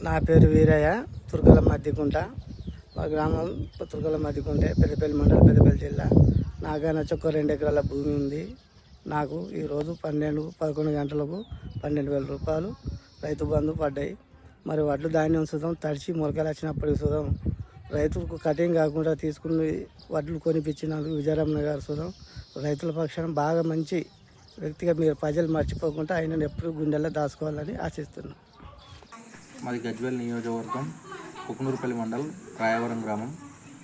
నా పేరు వీరయ్య, తుర్కల మధ్యకుంట. మా గ్రామం తుర్కల మధ్యకుంట, పెద్దపల్లి మండలం, పెద్దపల్లి జిల్లా. నాకైనా ఒక 2 ఎకరాల భూమి ఉంది. నాకు ఈరోజు 11 గంటలకు 12,000 రూపాయలు రైతు బంధు పడ్డాయి. మరి వడ్లు ధాన్యం సుతం తడిచి మొలకలు వచ్చినప్పటికి సుతం రైతులకు కటింగ్ కాకుండా తీసుకుని వడ్లు కొనిపించినందుకు విజయరమణ గారు సుతం రైతుల పక్షాన బాగా మంచి వ్యక్తిగా మీరు ప్రజలు మర్చిపోకుండా ఆయనను ఎప్పుడు గుండెల్లో దాచుకోవాలని ఆశిస్తున్నాను. మాది గజ్వేల్ నియోజకవర్గం, కుకునూరుపల్లి మండల్, రాయవరం గ్రామం.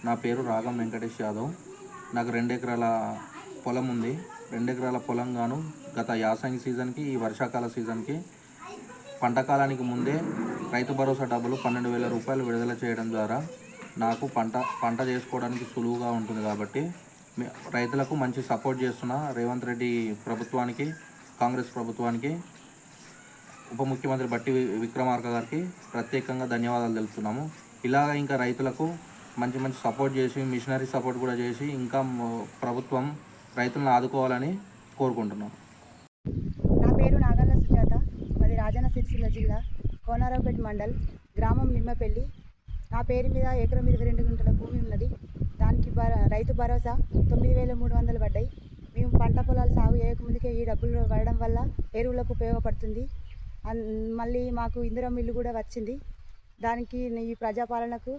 నా పేరు రాగం వెంకటేష్ యాదవ్. నాకు 2 ఎకరాల పొలం ఉంది. 2 ఎకరాల పొలం గాను గత యాసంగి సీజన్కి, ఈ వర్షాకాల సీజన్కి పంట కాలానికి ముందే రైతు భరోసా డబ్బులు 12,000 రూపాయలు విడుదల చేయడం ద్వారా నాకు పంట చేసుకోవడానికి సులువుగా ఉంటుంది. కాబట్టి రైతులకు మంచి సపోర్ట్ చేస్తున్న రేవంత్ రెడ్డి ప్రభుత్వానికి, కాంగ్రెస్ ప్రభుత్వానికి, ఉప ముఖ్యమంత్రి బట్టి విక్రమార్క గారికి ప్రత్యేకంగా ధన్యవాదాలు తెలుపుతున్నాము. ఇలాగ ఇంకా రైతులకు మంచి సపోర్ట్ చేసి, మిషనరీ సపోర్ట్ కూడా చేసి ఇంకా ప్రభుత్వం రైతులను ఆదుకోవాలని కోరుకుంటున్నాం. నా పేరు నాగల్ల సుజాత. మాది రాజన్న సిరిసిల్ల జిల్లా, కోనరావుపేట మండల్, గ్రామం నిమ్మపల్లి. నా పేరు మీద ఎకరం 22 గుంటల భూమి ఉన్నది. దానికి రైతు భరోసా 9,300 పడ్డాయి. మేము పంట పొలాలు సాగు చేయకముందుకే ఈ డబ్బులు పడడం వల్ల ఎరువులకు ఉపయోగపడుతుంది. మళ్ళీ మాకు ఇందిరమ్మ ఇల్లు కూడా వచ్చింది. దానికి ఈ ప్రజాపాలనకు